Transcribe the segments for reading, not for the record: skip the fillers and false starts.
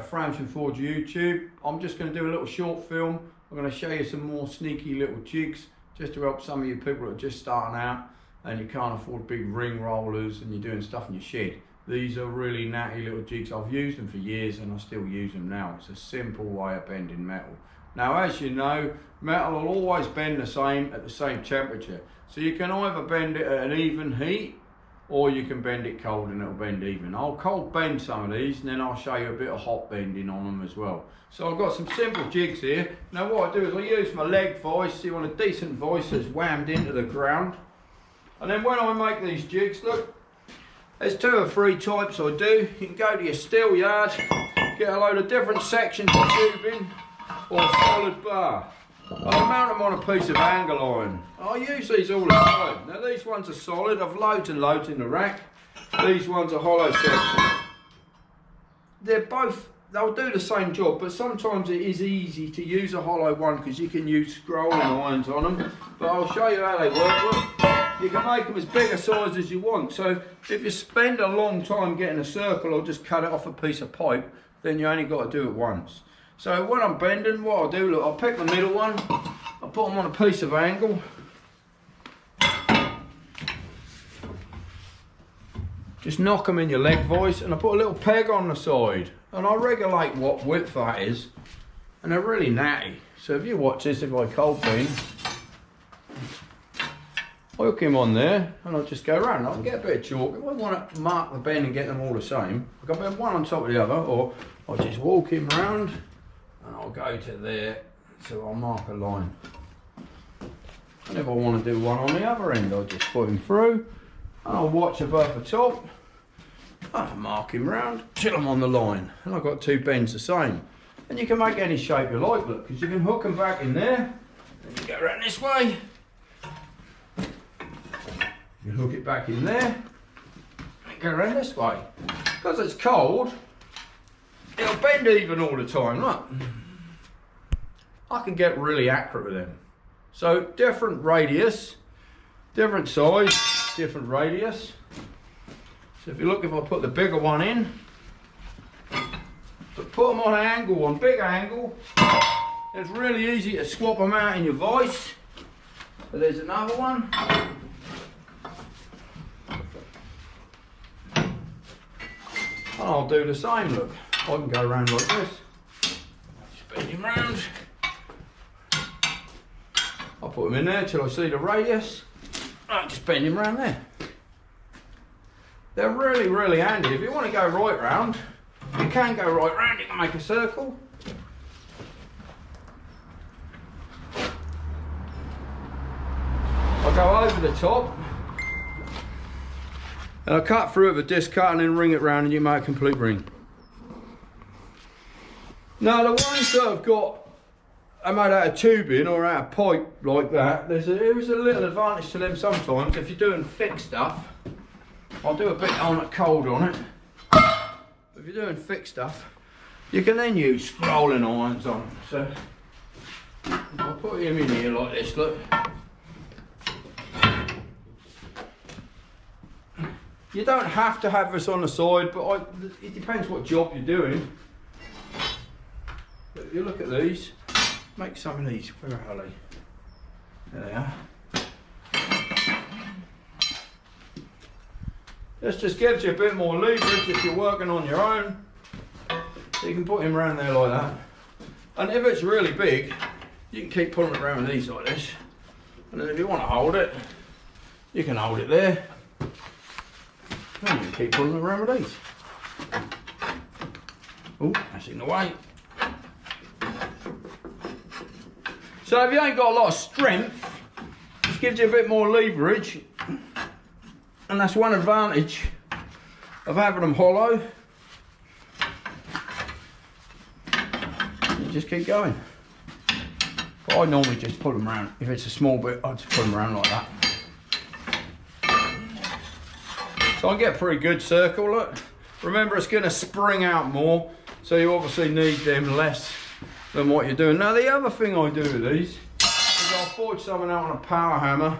Frames and Forge YouTube. I'm just going to do a little short film. I'm going to show you some more sneaky little jigs just to help some of you people that are just starting out and you can't afford big ring rollers and you're doing stuff in your shed. These are really natty little jigs. I've used them for years and I still use them now. It's a simple way of bending metal. Now, as you know, metal will always bend the same at the same temperature. So you can either bend it at an even heat or you can bend it cold and it'll bend even. I'll cold bend some of these and then I'll show you a bit of hot bending on them as well. So I've got some simple jigs here. Now what I do is I use my leg vise. You want a decent vise that's whammed into the ground. And then when I make these jigs, look, there's 2 or 3 types I do. You can go to your steel yard, get a load of different sections of tubing or a solid bar. I'll mount them on a piece of angle iron. I use these all the time. Now these ones are solid. I've loads and loads in the rack. These ones are hollow sections. They'll do the same job, but sometimes it is easy to use a hollow one because you can use scrolling irons on them. But I'll show you how they work. Look, you can make them as big a size as you want. So if you spend a long time getting a circle or just cut it off a piece of pipe, then you only got to do it once. So when I'm bending, what I'll do, look, I'll pick the middle one, I'll put them on a piece of angle. Just knock them in your leg vise and I put a little peg on the side and I regulate what width that is, and they're really natty. So if you watch this, if I cold bend, I hook him on there and I'll just go around. I can get a bit of chalk. If I want to mark the bend and get them all the same, I can bend one on top of the other, or I'll just walk him round and I'll go to there, so I'll mark a line. And if I want to do one on the other end, I'll just put him through and I'll watch above the top and I'll mark him round till I'm on the line. And I've got 2 bends the same. And you can make any shape you like, look, because you can hook them back in there, and you go around this way. You hook it back in there, and go around this way. Because it's cold, it'll bend even all the time, look. I can get really accurate with them. So different radius, different size, different radius. So if you look, if I put the bigger one in, but put them on an angle, on big angle, it's really easy to swap them out in your vise. So there's another one. And I'll do the same, look. I can go around like this. Spin him round. I'll put him in there till I see the radius. I'll just bend him round there. They're really, really handy. If you want to go right round, you can go right round. You can make a circle. I'll go over the top. And I'll cut through it with a disc cut and then ring it round and you make a complete ring. Now the ones that I've got are made out of tubing or out of pipe like that, there is a little advantage to them sometimes. If you're doing thick stuff, I'll do a bit on it cold on it. If you're doing thick stuff, you can then use scrolling irons on. So I'll put him in here like this, look. You don't have to have this on the side, but it depends what job you're doing. But if you look at these, make some of these. Where are they? There they are. This just gives you a bit more leverage if you're working on your own. So you can put him around there like that. And if it's really big, you can keep pulling it around with these like this. And then if you want to hold it, you can hold it there. And you can keep pulling around with these. Oh, that's in the way. So if you ain't got a lot of strength, this gives you a bit more leverage. And that's one advantage of having them hollow. You just keep going. But I normally just put them around. If it's a small bit, I just put them around like that. So I get a pretty good circle, look. Remember, it's going to spring out more, so you obviously need them less than what you're doing. Now the other thing I do with these is I'll forge something out on a power hammer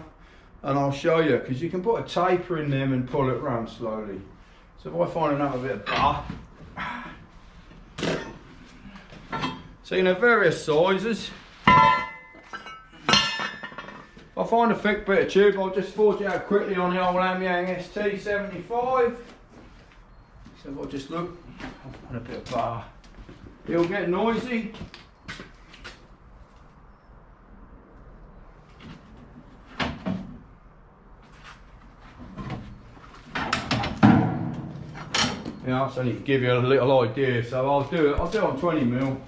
and I'll show you, because you can put a taper in them and pull it round slowly. So if I find another bit of bar, So you know, various sizes. If I find a thick bit of tube, I'll just forge it out quickly on the old Amyang ST75. So if I just look, I'll find a bit of bar. It'll get noisy. Yeah, so I need to give you a little idea. So I'll do it on 20mm.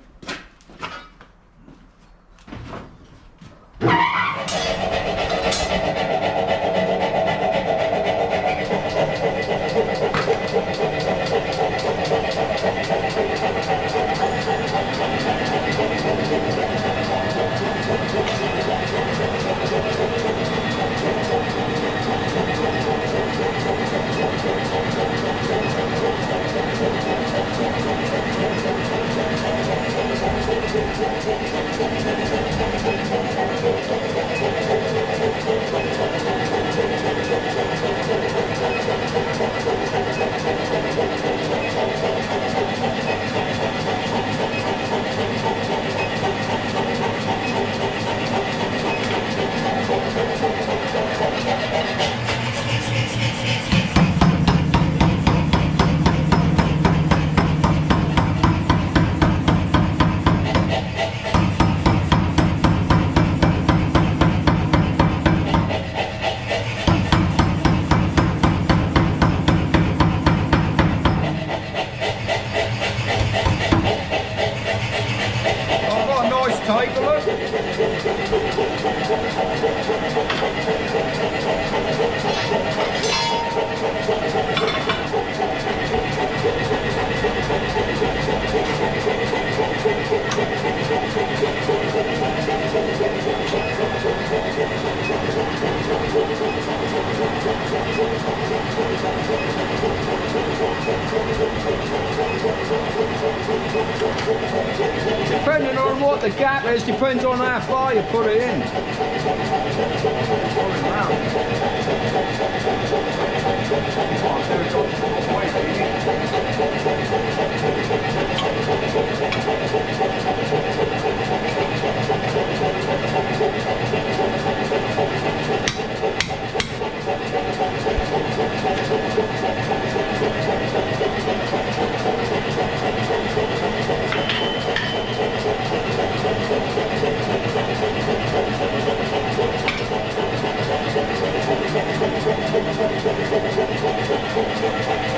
Depending on what the gap is, depends on how far you put it in.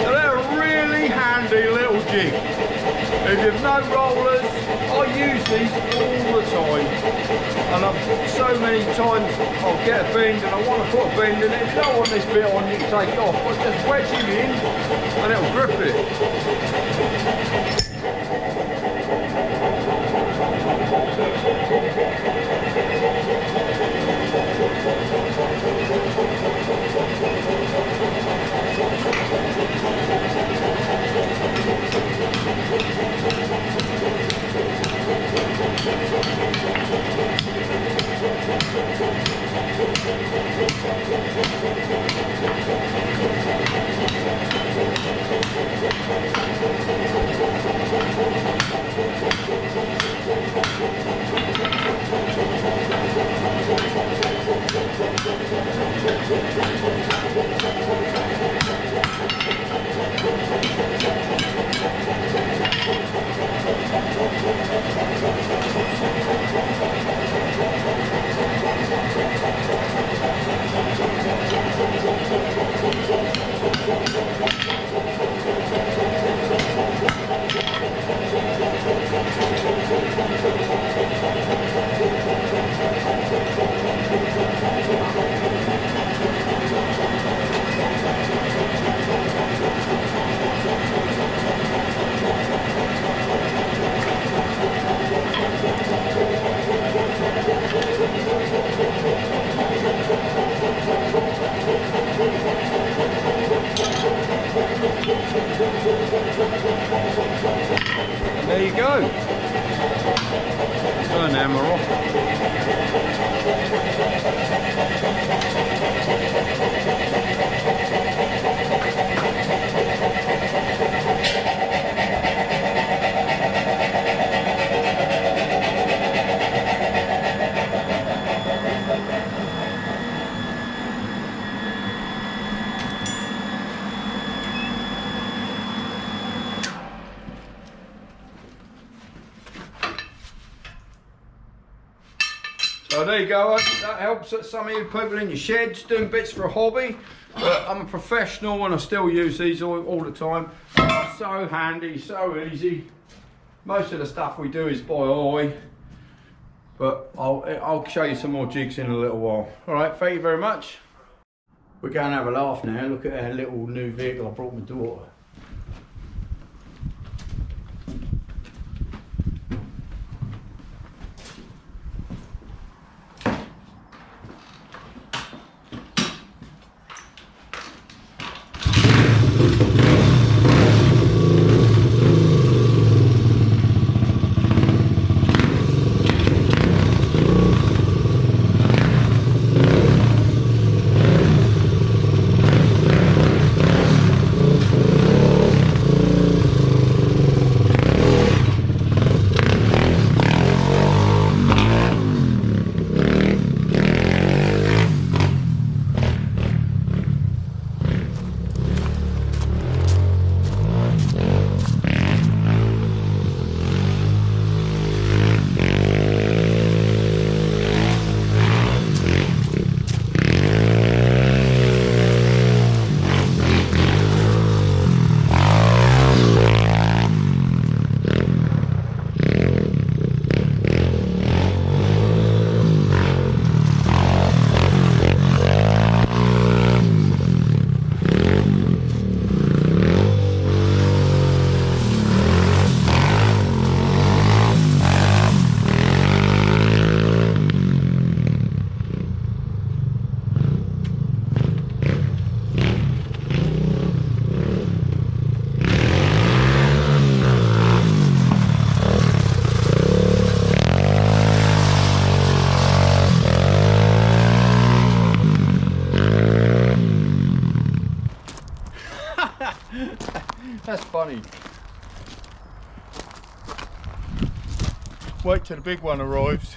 So they're a really handy little jig. If you've no rollers, I use these all the time. And so many times I'll get a bend and I want to put a bend in it. If you don't want this bit on, you can take it off. But just wedge it in and it'll grip it. So there you go, that helps some of you people in your sheds doing bits for a hobby. But I'm a professional and I still use these all the time. They're so handy, so easy. Most of the stuff we do is by eye. But I'll show you some more jigs in a little while. Alright, thank you very much. We're going to have a laugh now. Look at our little new vehicle I brought my daughter. That's funny. Wait till the big one arrives.